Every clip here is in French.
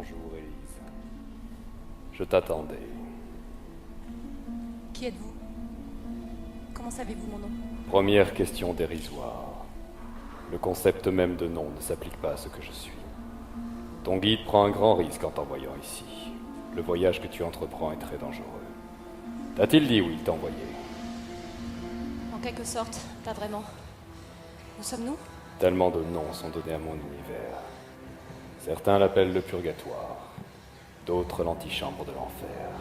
Bonjour, Élise. Je t'attendais. Qui êtes-vous? Comment savez-vous mon nom? Première question dérisoire. Le concept même de nom ne s'applique pas à ce que je suis. Ton guide prend un grand risque en t'envoyant ici. Le voyage que tu entreprends est très dangereux. T'a-t-il dit où il t'a envoyé? En quelque sorte, pas vraiment. Où sommes-nous? Tellement de noms sont donnés à mon univers. Certains l'appellent le purgatoire, d'autres l'antichambre de l'enfer.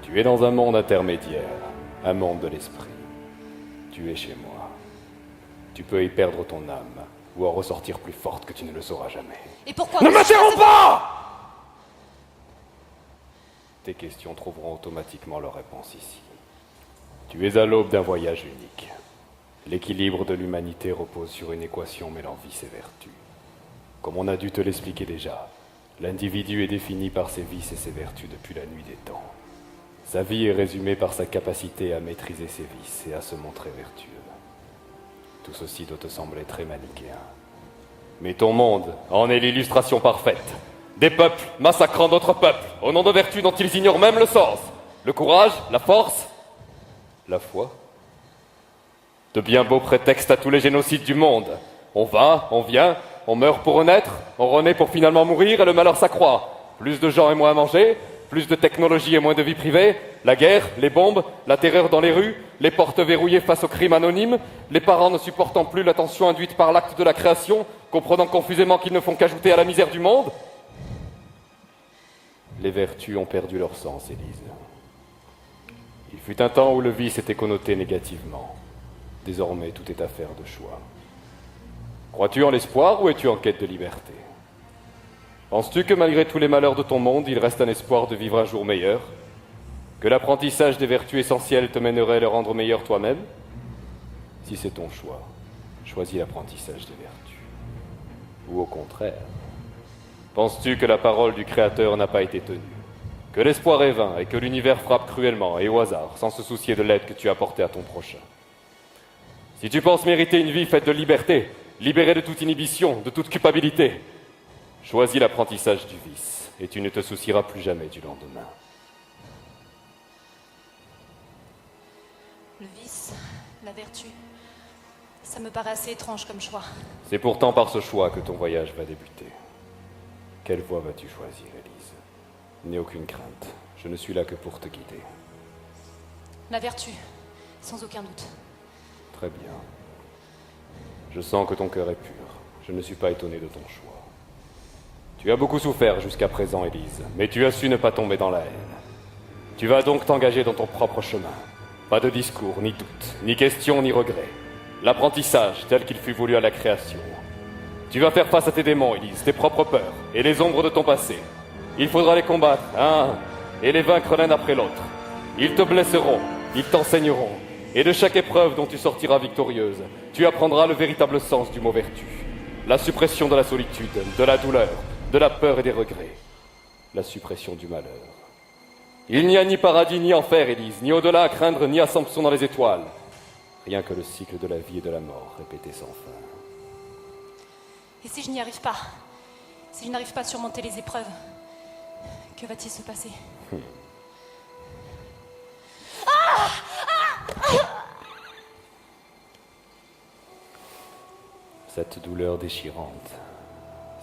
Tu es dans un monde intermédiaire, un monde de l'esprit. Tu es chez moi. Tu peux y perdre ton âme, ou en ressortir plus forte que tu ne le sauras jamais. Et pourquoi... Ne m'interromps pas! Tes questions trouveront automatiquement leur réponse ici. Tu es à l'aube d'un voyage unique. L'équilibre de l'humanité repose sur une équation mêlant vices et vertus. Comme on a dû te l'expliquer déjà, l'individu est défini par ses vices et ses vertus depuis la nuit des temps. Sa vie est résumée par sa capacité à maîtriser ses vices et à se montrer vertueux. Tout ceci doit te sembler très manichéen. Mais ton monde en est l'illustration parfaite. Des peuples massacrant d'autres peuples, au nom de vertus dont ils ignorent même le sens. Le courage, la force, la foi. De bien beaux prétextes à tous les génocides du monde. On va, on vient, on meurt pour renaître, on renaît pour finalement mourir et le malheur s'accroît. Plus de gens et moins à manger, plus de technologie et moins de vie privée, la guerre, les bombes, la terreur dans les rues, les portes verrouillées face aux crimes anonymes, les parents ne supportant plus la tension induite par l'acte de la création, comprenant confusément qu'ils ne font qu'ajouter à la misère du monde. Les vertus ont perdu leur sens, Élise. Il fut un temps où le vice était connoté négativement. Désormais, tout est affaire de choix. Crois-tu en l'espoir ou es-tu en quête de liberté? Penses-tu que malgré tous les malheurs de ton monde, il reste un espoir de vivre un jour meilleur? Que l'apprentissage des vertus essentielles te mènerait à le rendre meilleur toi-même? Si c'est ton choix, choisis l'apprentissage des vertus. Ou au contraire, penses-tu que la parole du Créateur n'a pas été tenue? Que l'espoir est vain et que l'univers frappe cruellement et au hasard, sans se soucier de l'aide que tu as apportée à ton prochain? Si tu penses mériter une vie faite de liberté, libérée de toute inhibition, de toute culpabilité, choisis l'apprentissage du vice, et tu ne te soucieras plus jamais du lendemain. Le vice, la vertu, ça me paraît assez étrange comme choix. C'est pourtant par ce choix que ton voyage va débuter. Quelle voie vas-tu choisir, Élise? N'aie aucune crainte, je ne suis là que pour te guider. La vertu, sans aucun doute. Très bien. Je sens que ton cœur est pur. Je ne suis pas étonné de ton choix. Tu as beaucoup souffert jusqu'à présent, Élise, mais tu as su ne pas tomber dans la haine. Tu vas donc t'engager dans ton propre chemin. Pas de discours, ni doute, ni question, ni regret. L'apprentissage tel qu'il fut voulu à la création. Tu vas faire face à tes démons, Élise, tes propres peurs, et les ombres de ton passé. Il faudra les combattre, un à un, et les vaincre l'un après l'autre. Ils te blesseront, ils t'enseigneront, et de chaque épreuve dont tu sortiras victorieuse, tu apprendras le véritable sens du mot vertu. La suppression de la solitude, de la douleur, de la peur et des regrets. La suppression du malheur. Il n'y a ni paradis ni enfer, Élise, ni au-delà à craindre, ni assomption dans les étoiles. Rien que le cycle de la vie et de la mort, répété sans fin. Et si je n'y arrive pas? Si je n'arrive pas à surmonter les épreuves, que va-t-il se passer? Cette douleur déchirante,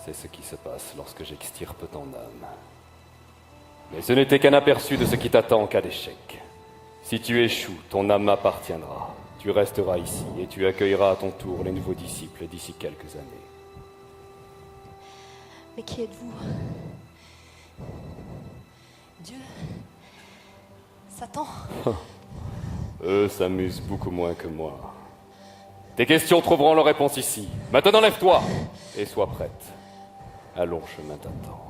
c'est ce qui se passe lorsque j'extirpe ton âme. Mais ce n'était qu'un aperçu de ce qui t'attend en cas d'échec. Si tu échoues, ton âme m'appartiendra. Tu resteras ici et tu accueilleras à ton tour les nouveaux disciples d'ici quelques années. Mais qui êtes-vous? Dieu? Satan? Eux s'amusent beaucoup moins que moi. Tes questions trouveront leur réponse ici. Maintenant, lève-toi et sois prête. Un long chemin t'attend.